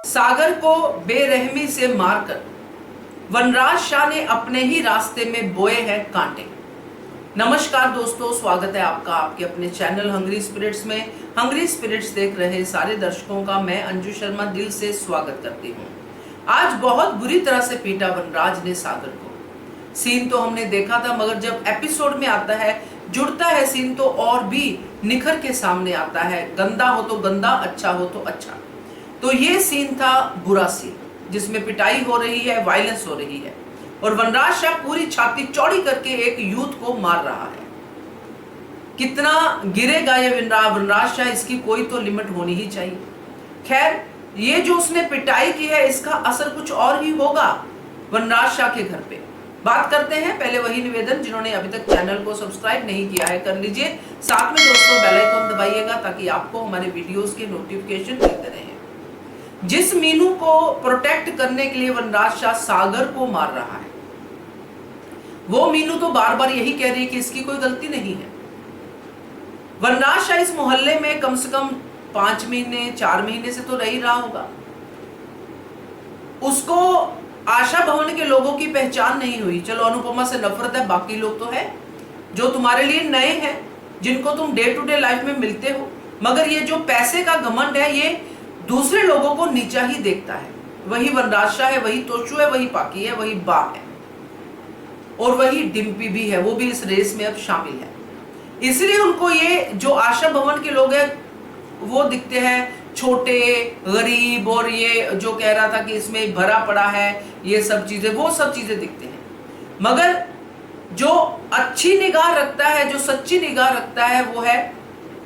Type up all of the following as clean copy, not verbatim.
सागर को बेरहमी से मारकर वनराज शाह ने अपने ही रास्ते में बोए हैं कांटे। नमस्कार दोस्तों, स्वागत है आपका आपके अपने चैनल हंग्री स्पिरिट्स में। हंग्री स्पिरिट्स देख रहे सारे दर्शकों का मैं अंजू शर्मा दिल से स्वागत करती हूँ। आज बहुत बुरी तरह से पीटा वनराज ने सागर को। सीन तो हमने देखा था, मगर जब एपिसोड में आता है, जुड़ता है सीन, तो और भी निखर के सामने आता है। गंदा हो तो गंदा, अच्छा हो तो अच्छा। तो ये सीन था बुरा सीन, जिसमें पिटाई हो रही है, वायलेंस हो रही है और वनराज शाह पूरी छाती चौड़ी करके एक यूथ को मार रहा है। कितना गिरेगा ये वनराज शाह, इसकी कोई तो लिमिट होनी ही चाहिए। खैर, ये जो उसने पिटाई की है, इसका असर कुछ और ही होगा वनराज शाह के घर पे। बात करते हैं। पहले वही निवेदन, जिन्होंने अभी तक चैनल को सब्सक्राइब नहीं किया है कर लीजिए। साथ में दोस्तों बेल आइकन दबाइएगा ताकि आपको हमारे वीडियोस के नोटिफिकेशन मिलते रहें। जिस मीनू को प्रोटेक्ट करने के लिए वनराज शाह सागर को मार रहा है, वो मीनू तो बार बार यही कह रही है कि इसकी कोई गलती नहीं है। वनराज शाह इस मोहल्ले में कम से कम 5 महीने 4 महीने से तो रह ही रहा होगा। उसको आशा भवन के लोगों की पहचान नहीं हुई। चलो, अनुपमा से नफरत है, बाकी लोग तो है जो तुम्हारे लिए नए हैं, जिनको तुम डे टू डे लाइफ में मिलते हो। मगर ये जो पैसे का घमंड है, ये दूसरे लोगों को नीचा ही देखता है। वही वनराज शाह है, वही तोशु है, वही पाकी है, वही बा है और वही डिम्पी भी है। वो भी इस रेस में अब शामिल है। इसलिए उनको ये जो आशा भवन के लोग हैं, वो दिखते हैं छोटे, गरीब, और ये जो कह रहा था कि इसमें भरा पड़ा है, ये सब चीजें, वो सब चीजें दिखते हैं। मगर जो अच्छी निगाह रखता है, जो सच्ची निगाह रखता है, वो है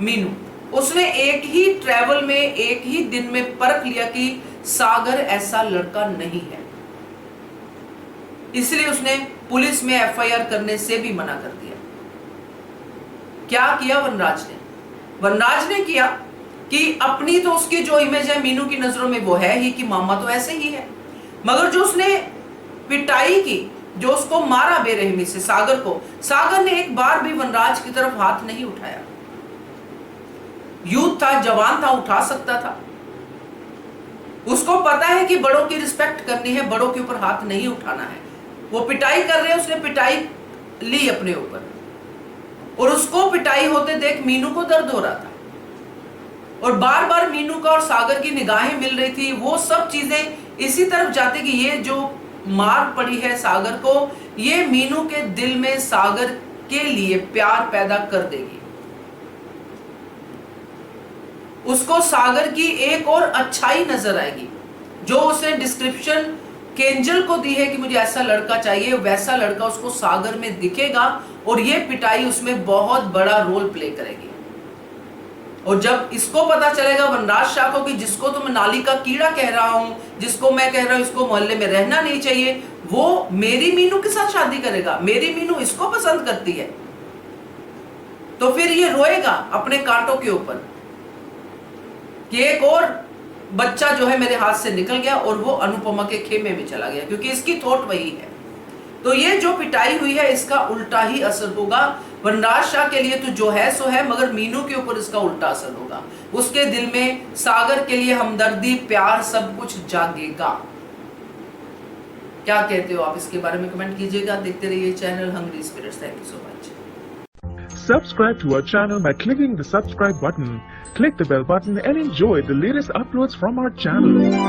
मीनू। उसने एक ही ट्रैवल में, एक ही दिन में परख लिया कि सागर ऐसा लड़का नहीं है। इसलिए उसने पुलिस में एफआईआर करने से भी मना कर दिया। क्या किया वनराज ने? वनराज ने किया कि अपनी तो उसकी जो इमेज है मीनू की नजरों में, वो है ही कि मामा तो ऐसे ही है। मगर जो उसने पिटाई की, जो उसको मारा बेरहमी से सागर को, सागर ने एक बार भी वनराज की तरफ हाथ नहीं उठाया। यूथ था, जवान था, उठा सकता था। उसको पता है कि बड़ों की रिस्पेक्ट करनी है, बड़ों के ऊपर हाथ नहीं उठाना है। वो पिटाई कर रहे हैं, उसने पिटाई ली अपने ऊपर और उसको पिटाई होते देख मीनू को दर्द हो रहा था और बार बार मीनू का और सागर की निगाहें मिल रही थी। वो सब चीजें इसी तरफ जाती कि ये जो मार पड़ी है सागर को, ये मीनू के दिल में सागर के लिए प्यार पैदा कर देगी। उसको सागर की एक और अच्छाई नजर आएगी। जो उसने डिस्क्रिप्शन केंजल को दी है कि मुझे ऐसा लड़का चाहिए, वैसा लड़का उसको सागर में दिखेगा और ये पिटाई उसमें बहुत बड़ा रोल प्ले करेगी। और जब इसको पता चलेगा वनराज शाह को कि जिसको तो मैं नाली का कीड़ा कह रहा हूं, जिसको मैं कह रहा हूं इसको मोहल्ले में रहना नहीं चाहिए, वो मेरी मीनू के साथ शादी करेगा, मेरी मीनू इसको पसंद करती है, तो फिर ये रोएगा अपने कांटों के ऊपर कि एक और बच्चा जो है मेरे हाथ से निकल गया और वो अनुपमा के खेमे में चला गया, क्योंकि इसकी थॉट वही है। तो ये जो पिटाई हुई है, इसका उल्टा ही असर होगा वनराज शाह के लिए। तो जो है सो है, मगर मीनू के ऊपर इसका उल्टा असर होगा। उसके दिल में सागर के लिए हमदर्दी, प्यार, सब कुछ जागेगा। क्या कहते हो आप? इसके बारे में कमेंट कीजिएगा। देखते रहिए channel hungry spirits. Thank you so much. Subscribe to our channel by clicking the subscribe button. Click the bell button and enjoy the latest uploads from our channel.